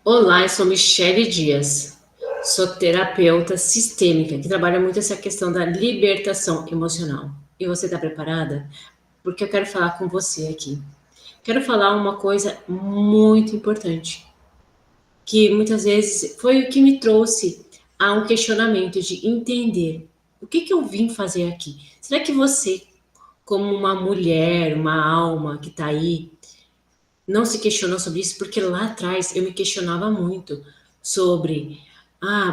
Olá, eu sou Michele Dias, sou terapeuta sistêmica que trabalha muito essa questão da libertação emocional. E você está preparada? Porque eu quero falar com você aqui. Quero falar uma coisa muito importante, que muitas vezes foi o que me trouxe a um questionamento de entender o que eu vim fazer aqui. Será que você, como uma mulher, uma alma que está aí, não se questionou sobre isso? Porque lá atrás eu me questionava muito sobre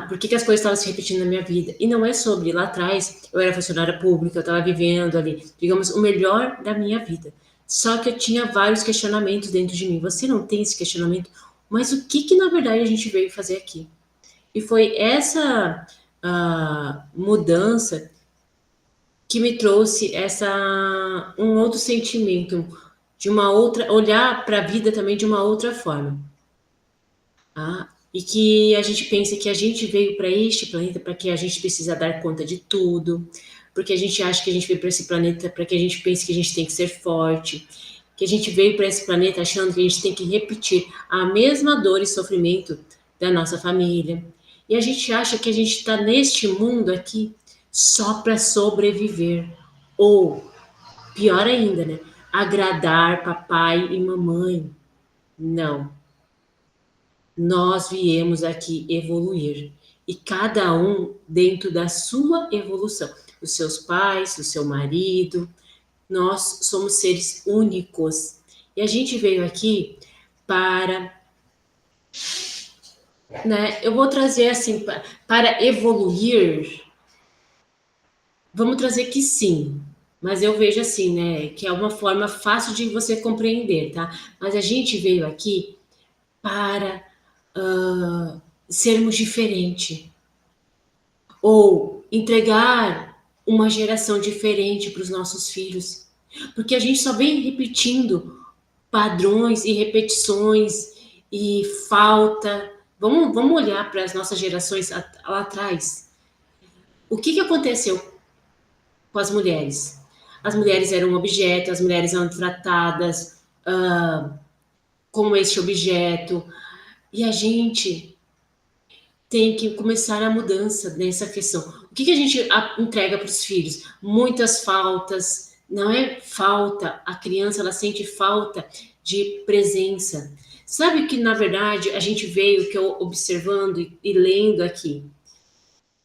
por que as coisas estavam se repetindo na minha vida. E não é sobre lá atrás eu era funcionária pública, eu estava vivendo ali, digamos, o melhor da minha vida. Só que eu tinha vários questionamentos dentro de mim. Você não tem esse questionamento? Mas o que na verdade a gente veio fazer aqui? E foi essa mudança que me trouxe um outro sentimento, de uma outra, olhar para a vida também de uma outra forma. E que a gente pensa que a gente veio para este planeta para que a gente precisa dar conta de tudo, porque a gente acha que a gente veio para esse planeta para que a gente pense que a gente tem que ser forte, que a gente veio para esse planeta achando que a gente tem que repetir a mesma dor e sofrimento da nossa família. E a gente acha que a gente está neste mundo aqui só para sobreviver. Ou, pior ainda, né? Agradar papai e mamãe. Não. Nós viemos aqui evoluir. E cada um dentro da sua evolução. Os seus pais, o seu marido. Nós somos seres únicos. E a gente veio aqui para, né? Eu vou trazer assim, para evoluir. Vamos trazer que sim. Mas eu vejo assim, né? Que é uma forma fácil de você compreender, tá? Mas a gente veio aqui para sermos diferentes. Ou entregar uma geração diferente para os nossos filhos. Porque a gente só vem repetindo padrões e repetições e falta. Vamos olhar para as nossas gerações lá atrás. O que aconteceu com as mulheres? As mulheres eram um objeto, as mulheres eram tratadas como este objeto. E a gente tem que começar a mudança nessa questão. O que a gente entrega para os filhos? Muitas faltas, não é falta, a criança ela sente falta de presença. Sabe que, na verdade, a gente veio, que eu observando e lendo aqui,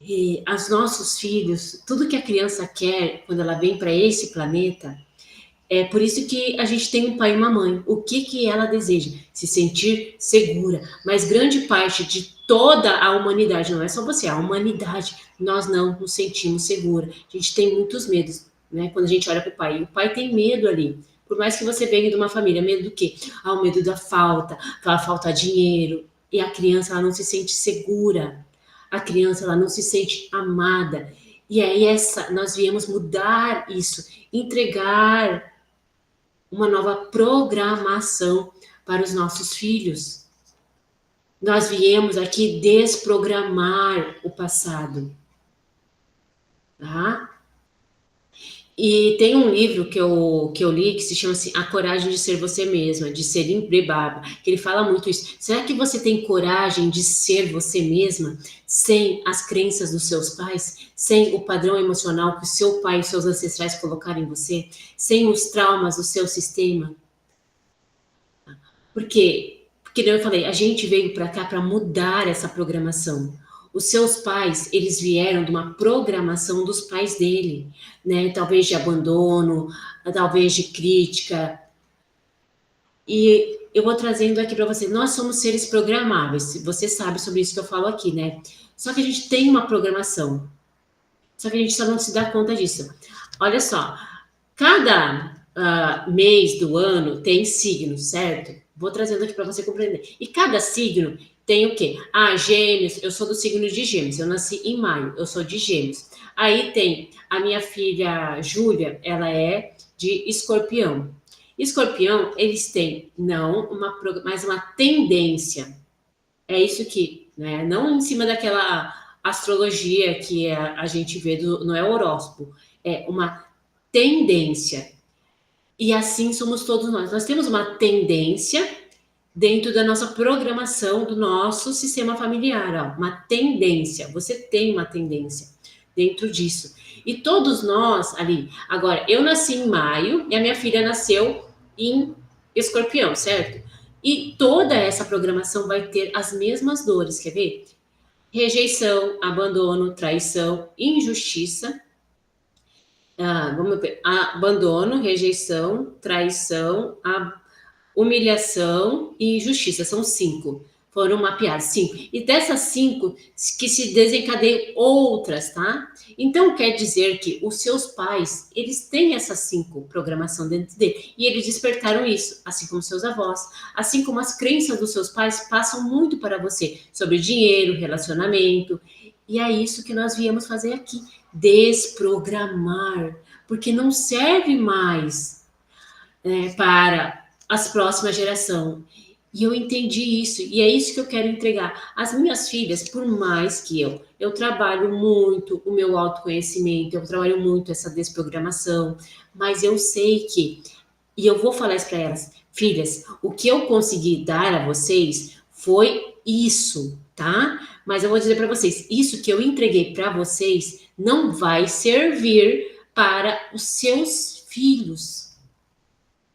e os nossos filhos, tudo que a criança quer quando ela vem para esse planeta, é por isso que a gente tem um pai e uma mãe. O que ela deseja? Se sentir segura. Mas grande parte de toda a humanidade, não é só você, a humanidade, nós não nos sentimos segura. A gente tem muitos medos, né? Quando a gente olha para o pai. O pai tem medo ali. Por mais que você venha de uma família, medo do quê? O medo da falta, vai faltar dinheiro. E a criança, ela não se sente segura. A criança, ela não se sente amada. E aí nós viemos mudar isso, entregar uma nova programação para os nossos filhos. Nós viemos aqui desprogramar o passado, tá? E tem um livro que eu li que se chama assim, A Coragem de Ser Você Mesma, de Selim Brebaba, que ele fala muito isso. Será que você tem coragem de ser você mesma sem as crenças dos seus pais? Sem o padrão emocional que o seu pai e os seus ancestrais colocaram em você? Sem os traumas do seu sistema? Porque eu falei, a gente veio para cá para mudar essa programação. Os seus pais, eles vieram de uma programação dos pais dele, né? Talvez de abandono, talvez de crítica. E eu vou trazendo aqui para você, nós somos seres programáveis. Você sabe sobre isso que eu falo aqui, né? Só que a gente tem uma programação. Só que a gente só não se dá conta disso. Olha só, cada mês do ano tem signos, certo? Vou trazendo aqui para você compreender. E cada signo tem o quê? Gêmeos, eu sou do signo de Gêmeos, eu nasci em maio, eu sou de Gêmeos. Aí tem a minha filha Júlia, ela é de Escorpião. Escorpião, eles têm mas uma tendência. É isso que, né? Não em cima daquela astrologia que a gente vê não é horóscopo, é uma tendência. E assim somos todos nós. Nós temos uma tendência dentro da nossa programação, do nosso sistema familiar, ó, uma tendência, você tem uma tendência dentro disso. E todos nós ali, agora, eu nasci em maio e a minha filha nasceu em escorpião, certo? E toda essa programação vai ter as mesmas dores, quer ver? Rejeição, abandono, traição, injustiça. Vamos ver, abandono, rejeição, traição, humilhação e injustiça. São 5. Foram mapeadas, 5. E dessas 5, que se desencadeiam outras, tá? Então, quer dizer que os seus pais, eles têm essas 5 programação dentro dele. E eles despertaram isso, assim como seus avós. Assim como as crenças dos seus pais passam muito para você. Sobre dinheiro, relacionamento. E é isso que nós viemos fazer aqui. Desprogramar. Porque não serve mais, né, para as próximas gerações. E eu entendi isso, e é isso que eu quero entregar. As minhas filhas, por mais que eu trabalho muito o meu autoconhecimento, eu trabalho muito essa desprogramação, mas eu sei que, e eu vou falar isso para elas, filhas, o que eu consegui dar a vocês foi isso, tá? Mas eu vou dizer para vocês, isso que eu entreguei para vocês não vai servir para os seus filhos.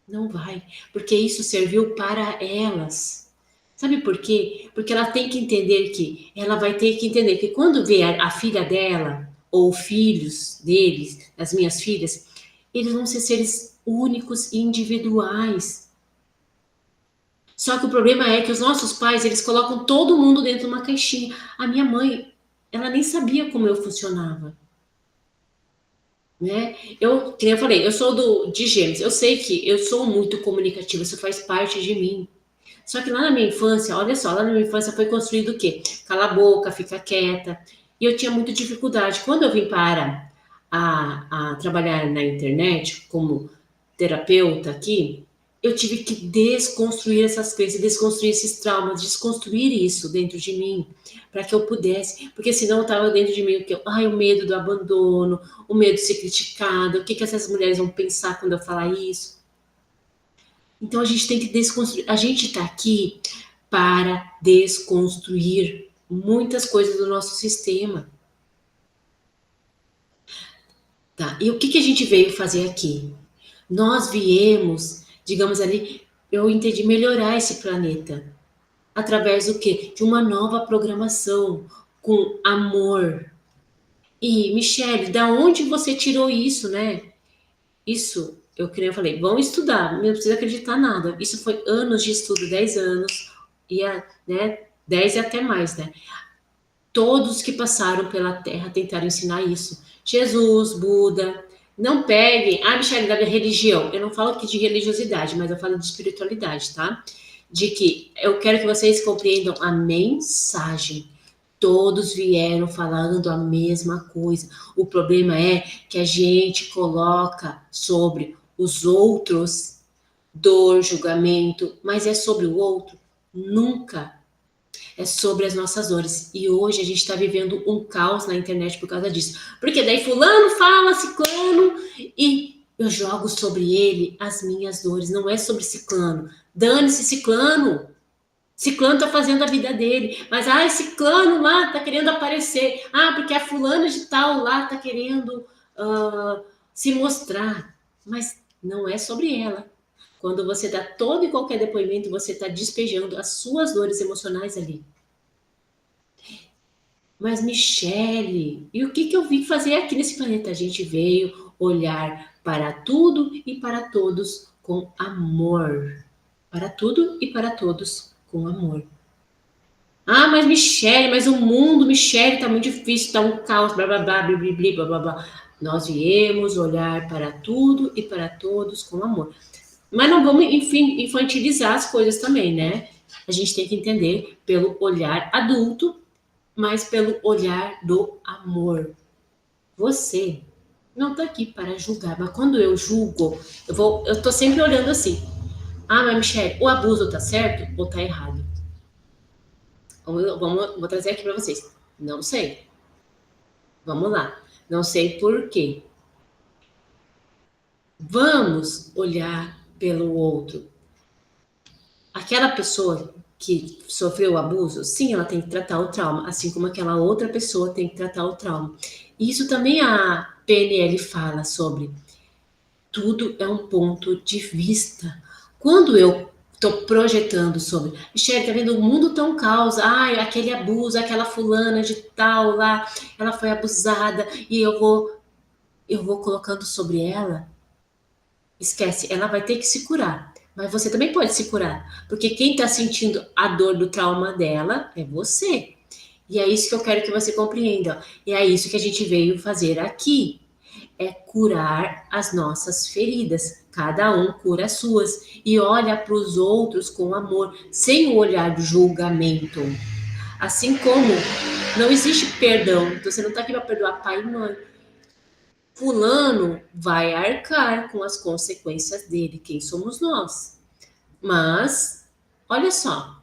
Não vai, porque isso serviu para elas. Sabe por quê? Porque ela tem que entender que, ela vai ter que entender que quando vê a filha dela, ou filhos deles, das minhas filhas, eles vão ser seres únicos e individuais. Só que o problema é que os nossos pais, eles colocam todo mundo dentro de uma caixinha. A minha mãe, ela nem sabia como eu funcionava. Né? Que eu falei, eu sou de Gêmeos, eu sei que eu sou muito comunicativa, isso faz parte de mim. Só que lá na minha infância, olha só, lá na minha infância foi construído o quê? Cala a boca, fica quieta. E eu tinha muita dificuldade. Quando eu vim para a trabalhar na internet como terapeuta aqui, eu tive que desconstruir essas crenças, desconstruir esses traumas, desconstruir isso dentro de mim, para que eu pudesse, porque senão eu estava dentro de mim o medo do abandono, o medo de ser criticada, o que essas mulheres vão pensar quando eu falar isso. Então a gente tem que desconstruir. A gente está aqui para desconstruir muitas coisas do nosso sistema. Tá? E o que a gente veio fazer aqui? Nós viemos, digamos ali, eu entendi, melhorar esse planeta. Através do quê? De uma nova programação, com amor. E, Michele, da onde você tirou isso, né? Isso, eu falei, vão estudar, não precisa acreditar nada. Isso foi anos de estudo, 10 anos, né, 10 e até mais, né? Todos que passaram pela Terra tentaram ensinar isso. Jesus, Buda, não peguem, Michele, da religião. Eu não falo aqui de religiosidade, mas eu falo de espiritualidade, tá? De que eu quero que vocês compreendam a mensagem. Todos vieram falando a mesma coisa. O problema é que a gente coloca sobre os outros dor, julgamento, mas é sobre o outro? Nunca. É sobre as nossas dores. E hoje a gente está vivendo um caos na internet por causa disso. Porque daí fulano fala, ciclano, e eu jogo sobre ele as minhas dores. Não é sobre ciclano. Dane-se ciclano. Ciclano tá fazendo a vida dele. Mas, ciclano lá tá querendo aparecer. Porque a fulana de tal lá tá querendo se mostrar. Mas não é sobre ela. Quando você dá todo e qualquer depoimento, você está despejando as suas dores emocionais ali. Mas, Michele, e o que eu vim fazer aqui nesse planeta? A gente veio olhar para tudo e para todos com amor. Para tudo e para todos com amor. Mas Michele, mas o mundo, Michele, tá muito difícil, tá um caos, blá blá blá, blá blá blá blá. Nós viemos olhar para tudo e para todos com amor. Mas não vamos, enfim, infantilizar as coisas também, né? A gente tem que entender pelo olhar adulto, mas pelo olhar do amor. Você não tá aqui para julgar, mas quando eu julgo, eu tô sempre olhando assim. Mas Michele, o abuso tá certo ou tá errado? Vou trazer aqui para vocês. Não sei. Vamos lá. Não sei por quê. Vamos olhar pelo outro. aquela pessoa que sofreu abuso, sim, ela tem que tratar o trauma, assim como aquela outra pessoa tem que tratar o trauma. E isso também a PNL fala sobre. Tudo é um ponto de vista. Quando eu estou projetando sobre, Michelle, tá vendo? O mundo tão caos. Ai, aquele abuso, aquela fulana de tal lá, ela foi abusada e eu vou colocando sobre ela. Esquece, ela vai ter que se curar. Mas você também pode se curar, porque quem está sentindo a dor do trauma dela é você. E é isso que eu quero que você compreenda. E é isso que a gente veio fazer aqui. É curar as nossas feridas. Cada um cura as suas e olha para os outros com amor, sem o olhar do julgamento. Assim como não existe perdão. Então, você não está aqui para perdoar pai e mãe. Fulano vai arcar com as consequências dele. Quem somos nós? Mas, olha só.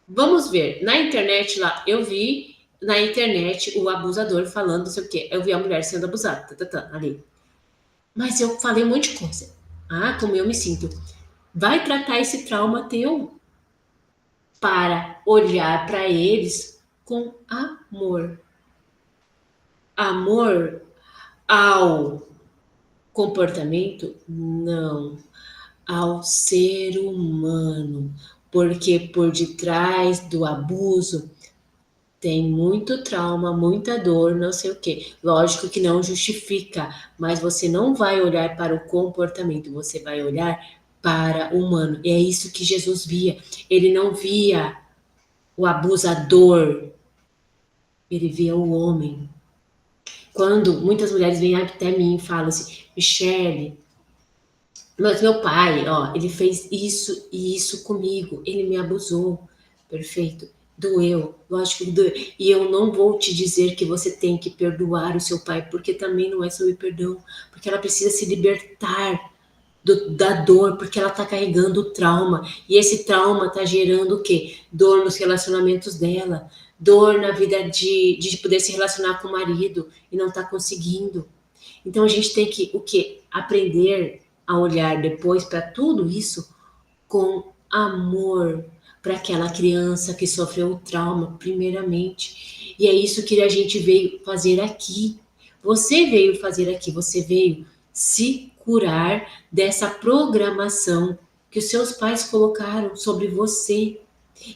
Vamos ver. Na internet lá, eu vi na internet o abusador falando não sei o quê. Eu vi a mulher sendo abusada, ali. Mas eu falei um monte de coisa. Ah, como eu me sinto. Vai tratar esse trauma teu para olhar para eles com amor. Amor ao comportamento? Não. Ao ser humano. Porque por detrás do abuso tem muito trauma, muita dor, não sei o quê. Lógico que não justifica, mas você não vai olhar para o comportamento, você vai olhar para o humano. E é isso que Jesus via. Ele não via o abusador, ele via o homem. Quando muitas mulheres vêm até mim e falam assim, Michele, mas meu pai, ó, ele fez isso e isso comigo, ele me abusou. Perfeito. Doeu, lógico que doeu. E eu não vou te dizer que você tem que perdoar o seu pai, porque também não é sobre perdão, porque ela precisa se libertar da dor, porque ela tá carregando o trauma. E esse trauma tá gerando o quê? Dor nos relacionamentos dela, dor na vida de poder se relacionar com o marido e não tá conseguindo. Então a gente tem que o quê? Aprender a olhar depois para tudo isso com amor para aquela criança que sofreu o trauma, primeiramente. E é isso que a gente veio fazer aqui. Você veio fazer aqui, você veio se curar dessa programação que os seus pais colocaram sobre você.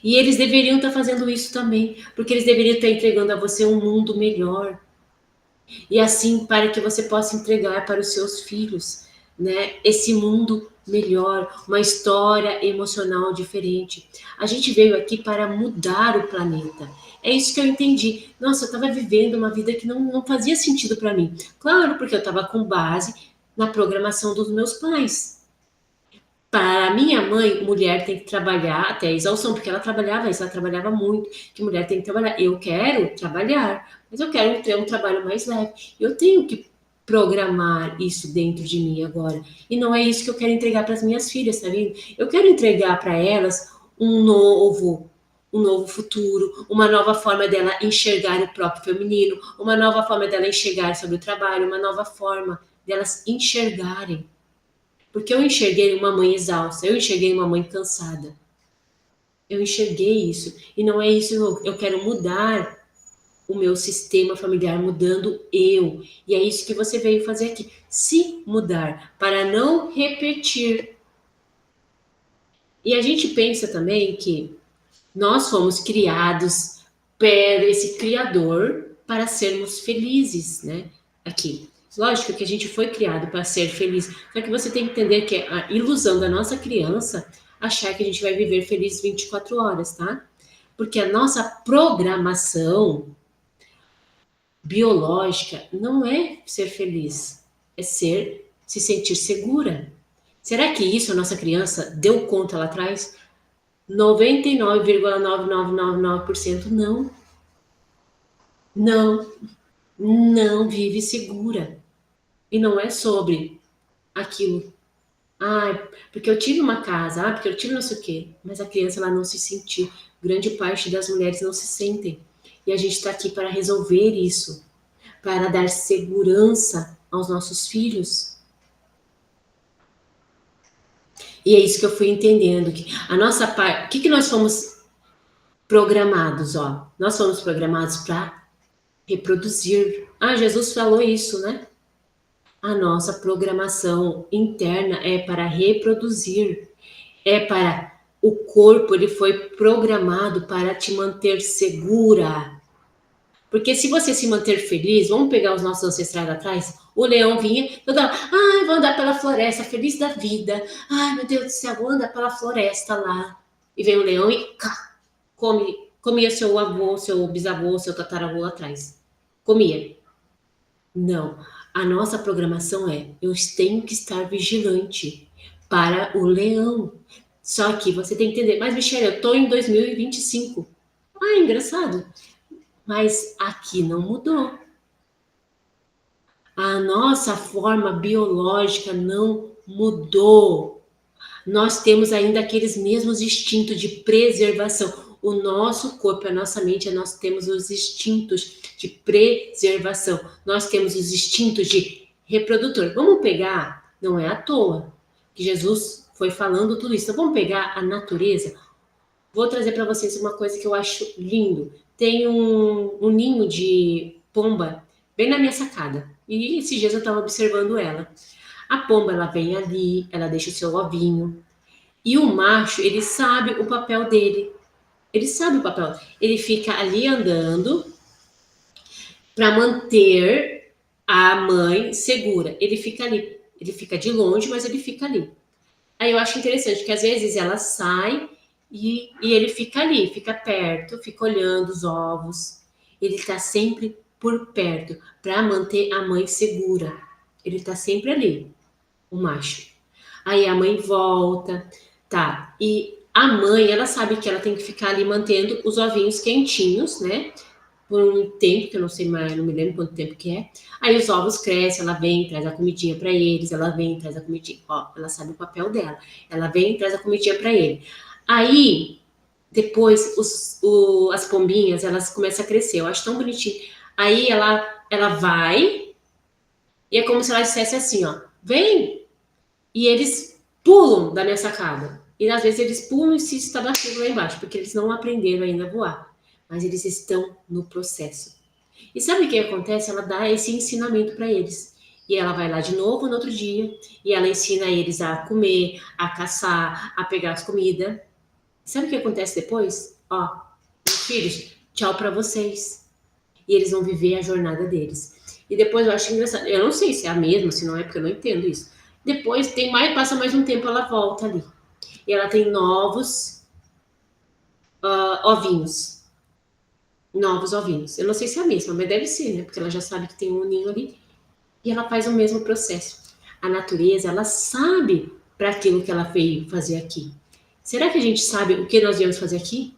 E eles deveriam estar fazendo isso também, porque eles deveriam estar entregando a você um mundo melhor, e assim para que você possa entregar para os seus filhos, né, esse mundo melhor, uma história emocional diferente. A gente veio aqui para mudar o planeta. É isso que eu entendi. Nossa, eu estava vivendo uma vida que não fazia sentido para mim. Claro, porque eu estava com base na programação dos meus pais. Para a minha mãe, mulher tem que trabalhar até a exaustão, porque ela trabalhava isso, ela trabalhava muito, que mulher tem que trabalhar. Eu quero trabalhar, mas eu quero ter um trabalho mais leve. Eu tenho que programar isso dentro de mim agora. E não é isso que eu quero entregar para as minhas filhas, tá vendo? Eu quero entregar para elas um novo futuro, uma nova forma dela enxergar o próprio feminino, uma nova forma dela enxergar sobre o trabalho, uma nova forma delas enxergarem. Porque eu enxerguei uma mãe exausta, eu enxerguei uma mãe cansada. Eu enxerguei isso. E não é isso, eu quero mudar o meu sistema familiar, mudando eu. E é isso que você veio fazer aqui. Se mudar, para não repetir. E a gente pensa também que nós fomos criados por esse Criador para sermos felizes, né? Aqui. Lógico que a gente foi criado para ser feliz, só que você tem que entender que é a ilusão da nossa criança achar que a gente vai viver feliz 24 horas, tá? Porque a nossa programação biológica não é ser feliz, é se sentir segura. Será que isso a nossa criança deu conta lá atrás? 99,9999% não. Não, não vive segura. E não é sobre aquilo. Ah, porque eu tive uma casa, porque eu tive não sei o quê. Mas a criança ela não se sentiu. Grande parte das mulheres não se sentem. E a gente está aqui para resolver isso, para dar segurança aos nossos filhos. E é isso que eu fui entendendo, que a nossa parte, o que que nós fomos programados, ó? Nós fomos programados para reproduzir. Ah, Jesus falou isso, né? A nossa programação interna é para reproduzir, é para o corpo, ele foi programado para te manter segura. Porque se você se manter feliz, vamos pegar os nossos ancestrais atrás, o leão vinha, toda hora, ai, vou andar pela floresta, feliz da vida. Ai, meu Deus do céu, vou andar pela floresta lá. E vem o leão e comia seu avô, seu bisavô, seu tataravô atrás. Comia. Não. A nossa programação é: eu tenho que estar vigilante para o leão. Só que você tem que entender, mas Michelle, eu tô em 2025. Ah, engraçado. Mas aqui não mudou. A nossa forma biológica não mudou. Nós temos ainda aqueles mesmos instintos de preservação. O nosso corpo, a nossa mente, nós temos os instintos de preservação. Nós temos os instintos de reprodutor. Vamos pegar, não é à toa que Jesus foi falando tudo isso. Então vamos pegar a natureza. Vou trazer para vocês uma coisa que eu acho lindo. Tem um ninho de pomba bem na minha sacada. E esses dias eu estava observando ela. A pomba, ela vem ali, ela deixa o seu ovinho. E o macho, ele sabe o papel dele. Ele sabe o papel. Ele fica ali andando para manter a mãe segura. Ele fica ali. Ele fica de longe, mas ele fica ali. Aí eu acho interessante que às vezes ela sai e ele fica ali, fica perto, fica olhando os ovos. Ele está sempre por perto para manter a mãe segura. Ele está sempre ali, o macho. Aí a mãe volta, tá? E a mãe, ela sabe que ela tem que ficar ali mantendo os ovinhos quentinhos, né? Por um tempo, que eu não sei mais, não me lembro quanto tempo que é. Aí os ovos crescem, ela vem, traz a comidinha para eles, ela vem, traz a comidinha. Ó, ela sabe o papel dela. Ela vem, traz a comidinha para ele. Aí, depois, as pombinhas, elas começam a crescer. Eu acho tão bonitinho. Aí ela vai, e é como se ela dissesse assim, ó, vem! E eles pulam da minha sacada. E às vezes eles pulam e se estabelecem lá embaixo, porque eles não aprenderam ainda a voar. Mas eles estão no processo. E sabe o que acontece? Ela dá esse ensinamento para eles. E ela vai lá de novo no outro dia e ela ensina eles a comer, a caçar, a pegar as comidas. Sabe o que acontece depois? Ó, meus filhos, tchau para vocês. E eles vão viver a jornada deles. E depois eu acho engraçado. Eu não sei se é a mesma, se não é, porque eu não entendo isso. Depois passa mais um tempo, ela volta ali. E ela tem novos ovinhos. Novos ovinhos. Eu não sei se é a mesma, mas deve ser, né? Porque ela já sabe que tem um ninho ali. E ela faz o mesmo processo. A natureza, ela sabe para aquilo que ela veio fazer aqui. Será que a gente sabe o que nós viemos fazer aqui?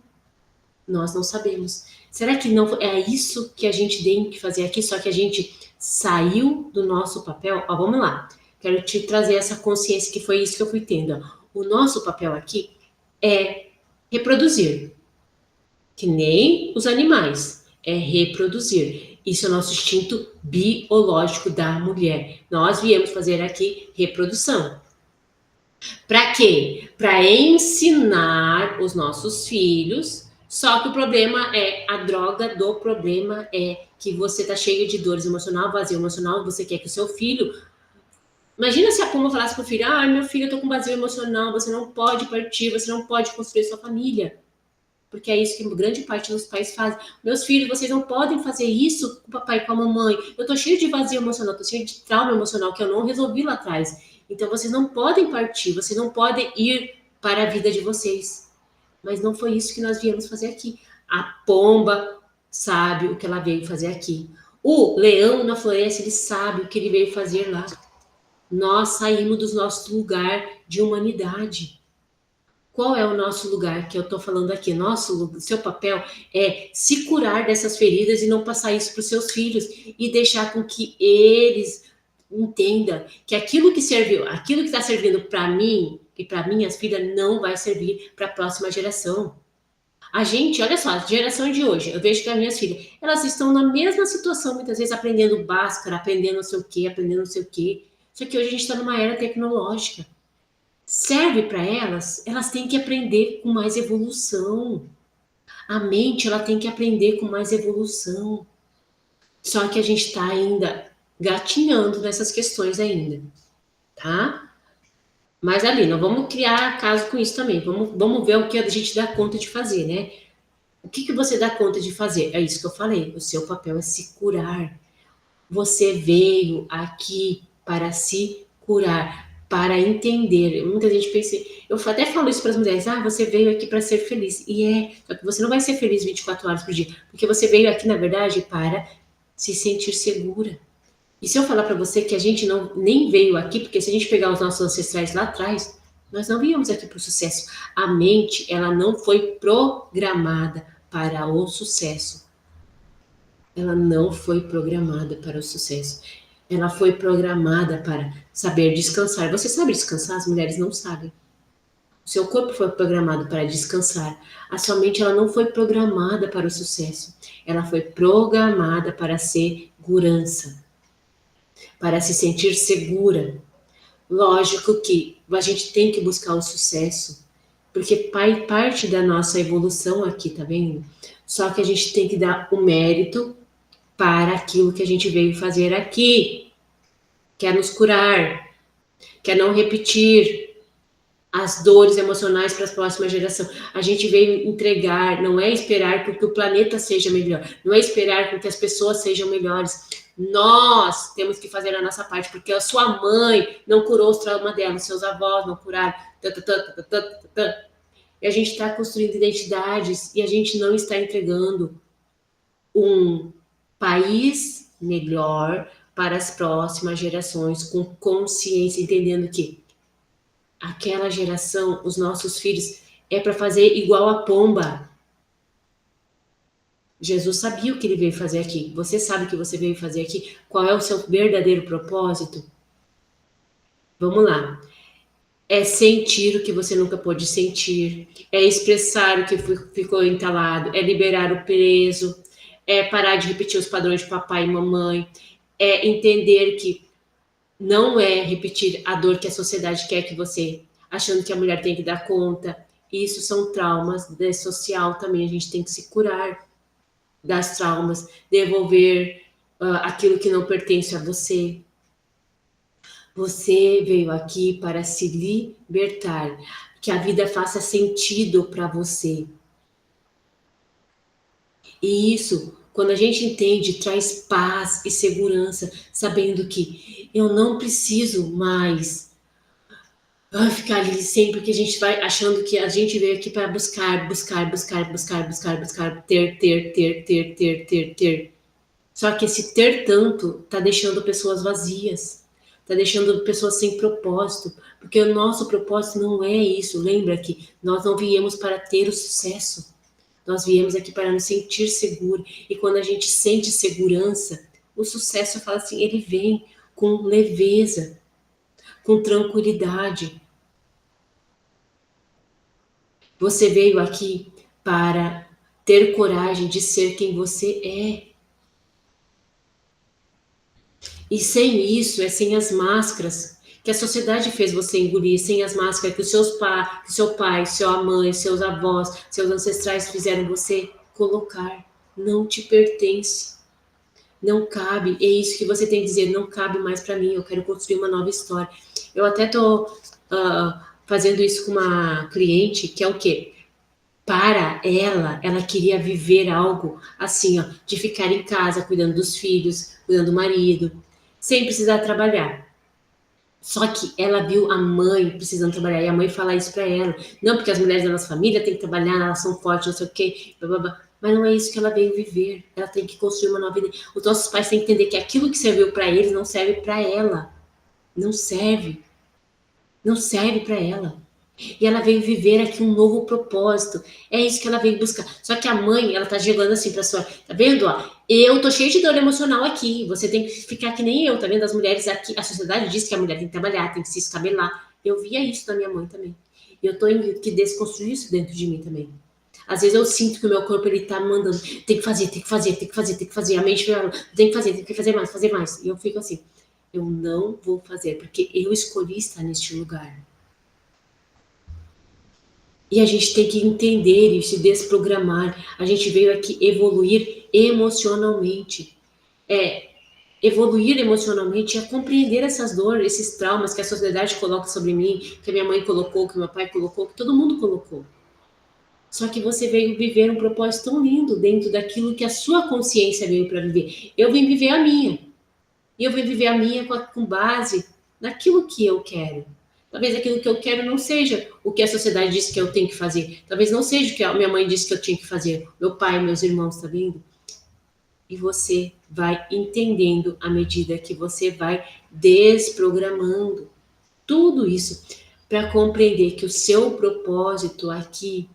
Nós não sabemos. Será que não é isso que a gente tem que fazer aqui, só que a gente saiu do nosso papel? Ó, vamos lá. Quero te trazer essa consciência que foi isso que eu fui tendo. O nosso papel aqui é reproduzir, que nem os animais, é reproduzir. Isso é o nosso instinto biológico da mulher. Nós viemos fazer aqui reprodução. Para quê? Para ensinar os nossos filhos. Só que o problema é, a droga do problema é que você tá cheio de dores emocional, vazio emocional, você quer que o seu filho... Imagina se a Puma falasse pro filho, ah, meu filho, eu tô com vazio emocional, você não pode partir, você não pode construir sua família. Porque é isso que grande parte dos pais fazem. Meus filhos, vocês não podem fazer isso com o papai e com a mamãe. Eu tô cheio de vazio emocional, tô cheio de trauma emocional que eu não resolvi lá atrás. Então vocês não podem partir, vocês não podem ir para a vida de vocês. Mas não foi isso que nós viemos fazer aqui. A pomba sabe o que ela veio fazer aqui. O leão na floresta, ele sabe o que ele veio fazer lá. Nós saímos do nosso lugar de humanidade. Qual é o nosso lugar que eu estou falando aqui? Seu papel é se curar dessas feridas e não passar isso para os seus filhos e deixar com que eles entendam que aquilo que serviu, aquilo que está servindo para mim e para minhas filhas não vai servir para a próxima geração. A gente, olha só, a geração de hoje, eu vejo que as minhas filhas, elas estão na mesma situação, muitas vezes aprendendo Bhaskara, aprendendo não sei o quê, aprendendo não sei o quê. Só que hoje a gente está numa era tecnológica. serve para elas, elas têm que aprender com mais evolução. A mente, ela tem que aprender com mais evolução. Só que a gente está ainda gatinhando nessas questões ainda, tá? Mas ali, não vamos criar caso com isso também. Vamos ver o que a gente dá conta de fazer, né? O que você dá conta de fazer? É isso que eu falei. O seu papel é se curar. Você veio aqui para se curar, para entender. Muita gente pensa, eu até falo isso para as mulheres, você veio aqui para ser feliz. E só que você não vai ser feliz 24 horas por dia, porque você veio aqui, na verdade, para se sentir segura. E se eu falar para você que a gente não nem veio aqui, porque se a gente pegar os nossos ancestrais lá atrás, nós não viemos aqui para o sucesso. A mente, ela não foi programada para o sucesso. Ela não foi programada para o sucesso. Ela foi programada para saber descansar. Você sabe descansar? As mulheres não sabem. O seu corpo foi programado para descansar. A sua mente, ela não foi programada para o sucesso. Ela foi programada para a segurança, para se sentir segura. Lógico que a gente tem que buscar o sucesso, porque parte da nossa evolução aqui, tá vendo? Só que a gente tem que dar o mérito para aquilo que a gente veio fazer aqui, que é nos curar, que é não repetir as dores emocionais para a próxima geração. A gente veio entregar, não é esperar porque o planeta seja melhor, não é esperar porque as pessoas sejam melhores. Nós temos que fazer a nossa parte, porque a sua mãe não curou os traumas dela, os seus avós não curaram. E a gente está construindo identidades e a gente não está entregando um país melhor para as próximas gerações, com consciência, entendendo que aquela geração, os nossos filhos, é para fazer igual a pomba. Jesus sabia o que ele veio fazer aqui. Você sabe o que você veio fazer aqui? Qual é o seu verdadeiro propósito? Vamos lá. É sentir o que você nunca pôde sentir. É expressar o que ficou entalado. É liberar o peso. É parar de repetir os padrões de papai e mamãe. É entender que não é repetir a dor que a sociedade quer que você, achando que a mulher tem que dar conta. Isso são traumas de social também. A gente tem que se curar das traumas, devolver aquilo que não pertence a você. Você veio aqui para se libertar, que a vida faça sentido para você. E isso, quando a gente entende, traz paz e segurança, sabendo que eu não preciso mais ficar ali sempre, que a gente vai achando que a gente veio aqui para buscar, ter. Só que esse ter tanto tá deixando pessoas vazias, tá deixando pessoas sem propósito, porque o nosso propósito não é isso. Lembra que nós não viemos para ter o sucesso. Nós viemos aqui para nos sentir seguro. E quando a gente sente segurança, o sucesso, eu falo assim, ele vem com leveza, com tranquilidade. Você veio aqui para ter coragem de ser quem você é. E sem isso, sem as máscaras que a sociedade fez você engolir, sem as máscaras que que seu pai, sua mãe, seus avós, seus ancestrais fizeram você colocar. Não te pertence. Não cabe. É isso que você tem que dizer. Não cabe mais para mim. Eu quero construir uma nova história. Eu até tô fazendo isso com uma cliente que é o quê? Para ela queria viver algo assim, ó, de ficar em casa, cuidando dos filhos, cuidando do marido, sem precisar trabalhar. Só que ela viu a mãe precisando trabalhar, e a mãe fala isso para ela. Não, porque as mulheres da nossa família têm que trabalhar, elas são fortes, não sei o quê, blá, blá, blá. Mas não é isso que ela veio viver. Ela tem que construir uma nova vida. Os nossos pais têm que entender que aquilo que serviu para eles não serve para ela. Não serve. Não serve para ela. E ela veio viver aqui um novo propósito. É isso que ela veio buscar. Só que a mãe, ela tá jogando assim pra sua. Tá vendo, ó? Eu tô cheia de dor emocional aqui. Você tem que ficar que nem eu, tá vendo? As mulheres aqui. A sociedade diz que a mulher tem que trabalhar, tem que se escabelar. Eu via isso da minha mãe também. E eu tô indo que desconstruir isso dentro de mim também. Às vezes eu sinto que o meu corpo, ele tá mandando. Tem que fazer, tem que fazer, tem que fazer, tem que fazer. A mente fala, tem que fazer mais, fazer mais. E eu fico assim. Eu não vou fazer, porque eu escolhi estar neste lugar. E a gente tem que entender e se desprogramar. A gente veio aqui evoluir emocionalmente. Evoluir emocionalmente é compreender essas dores, esses traumas que a sociedade coloca sobre mim, que a minha mãe colocou, que meu pai colocou, que todo mundo colocou. Só que você veio viver um propósito tão lindo dentro daquilo que a sua consciência veio para viver. Eu vim viver a minha. E eu vim viver a minha com base naquilo que eu quero. Talvez aquilo que eu quero não seja o que a sociedade disse que eu tenho que fazer. Talvez não seja o que a minha mãe disse que eu tinha que fazer. Meu pai, meus irmãos, tá vendo? E você vai entendendo à medida que você vai desprogramando tudo isso para compreender que o seu propósito aqui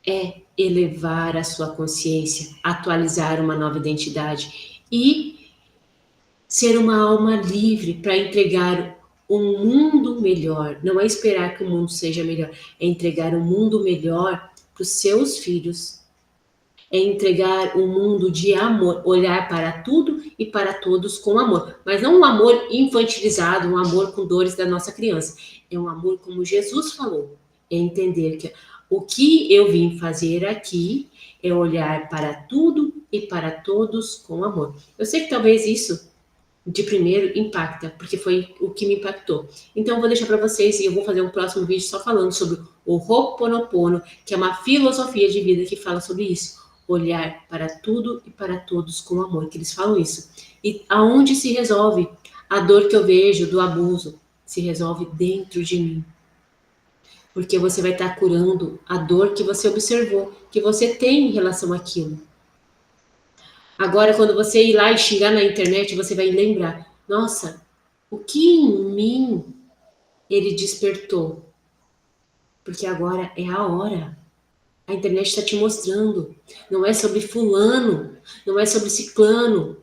é elevar a sua consciência, atualizar uma nova identidade e ser uma alma livre para entregar um mundo melhor. Não é esperar que o mundo seja melhor, é entregar um mundo melhor para os seus filhos. É entregar um mundo de amor, olhar para tudo e para todos com amor. Mas não um amor infantilizado, um amor com dores da nossa criança. É um amor como Jesus falou. É entender que o que eu vim fazer aqui é olhar para tudo e para todos com amor. Eu sei que talvez isso de primeiro impacta, porque foi o que me impactou. Então eu vou deixar para vocês e eu vou fazer um próximo vídeo só falando sobre o Ho'oponopono, que é uma filosofia de vida que fala sobre isso. Olhar para tudo e para todos com amor, que eles falam isso. E aonde se resolve a dor que eu vejo do abuso? Se resolve dentro de mim. Porque você vai estar curando a dor que você observou, que você tem em relação àquilo. Agora, quando você ir lá e xingar na internet, você vai lembrar: nossa, o que em mim ele despertou? Porque agora é a hora. A internet está te mostrando. Não é sobre fulano, não é sobre ciclano.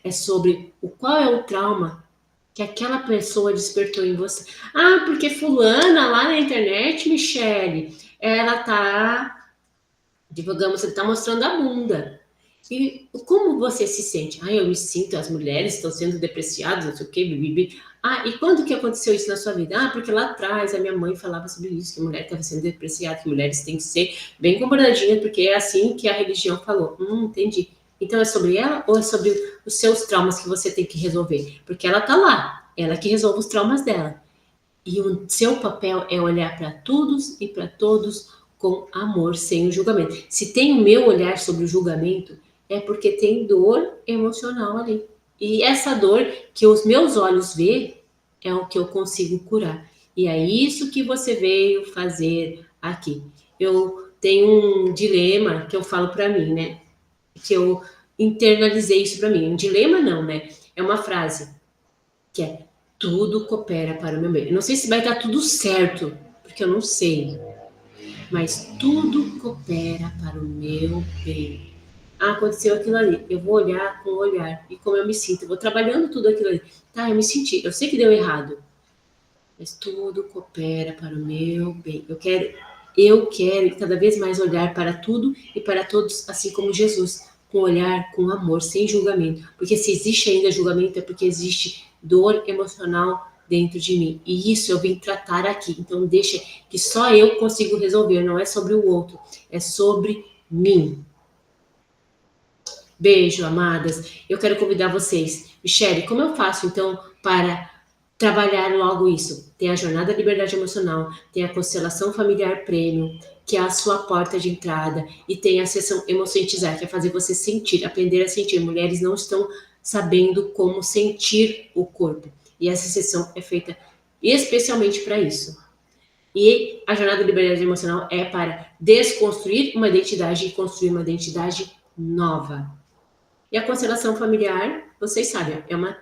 É sobre qual é o trauma que aquela pessoa despertou em você. Ah, porque fulana lá na internet, Michele, ela tá, digamos, ele tá mostrando a bunda. E como você se sente? Ah, eu me sinto, as mulheres estão sendo depreciadas, não sei o quê, bibibi. Ah, e quando que aconteceu isso na sua vida? Ah, porque lá atrás a minha mãe falava sobre isso, que a mulher estava sendo depreciada, que mulheres têm que ser bem comportadinhas, porque é assim que a religião falou. Entendi. Então é sobre ela ou é sobre os seus traumas que você tem que resolver? Porque ela tá lá, ela que resolve os traumas dela. E o seu papel é olhar para todos e para todos com amor, sem o julgamento. Se tem o meu olhar sobre o julgamento, é porque tem dor emocional ali. E essa dor que os meus olhos vê é o que eu consigo curar. E é isso que você veio fazer aqui. Eu tenho um dilema que eu falo para mim, né? Que eu internalizei isso para mim. Um dilema não, né? É uma frase que é: tudo coopera para o meu bem. Eu não sei se vai dar tudo certo, porque eu não sei, mas tudo coopera para o meu bem. Ah, aconteceu aquilo ali, eu vou olhar com o olhar e como eu me sinto, eu vou trabalhando tudo aquilo ali. Tá, eu me senti, eu sei que deu errado, mas tudo coopera para o meu bem. Eu quero cada vez mais olhar para tudo e para todos, assim como Jesus, com olhar, com amor, sem julgamento. Porque se existe ainda julgamento é porque existe dor emocional dentro de mim. E isso eu vim tratar aqui. Então deixa que só eu consigo resolver, não é sobre o outro, é sobre mim. Beijo, amadas. Eu quero convidar vocês. Michele, como eu faço então para trabalhar logo isso? Tem a Jornada da Liberdade Emocional, tem a Constelação Familiar Premium, que é a sua porta de entrada, e tem a sessão Emocientizar, que é fazer você sentir, aprender a sentir. Mulheres não estão sabendo como sentir o corpo. E essa sessão é feita especialmente para isso. E a Jornada da Liberdade Emocional é para desconstruir uma identidade e construir uma identidade nova. E a constelação familiar, vocês sabem, é uma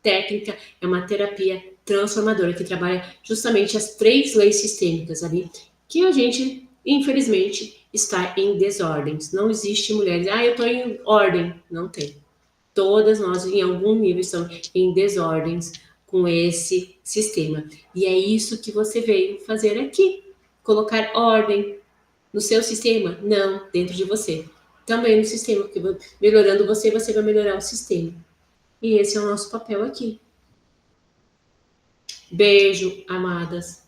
técnica, é uma terapia transformadora que trabalha justamente as 3 leis sistêmicas ali, que a gente, infelizmente, está em desordens. Não existe mulheres, eu estou em ordem. Não tem. Todas nós, em algum nível, estamos em desordens com esse sistema. E é isso que você veio fazer aqui. Colocar ordem no seu sistema? Não, dentro de você. Também no sistema, porque melhorando você, você vai melhorar o sistema. E esse é o nosso papel aqui. Beijo, amadas.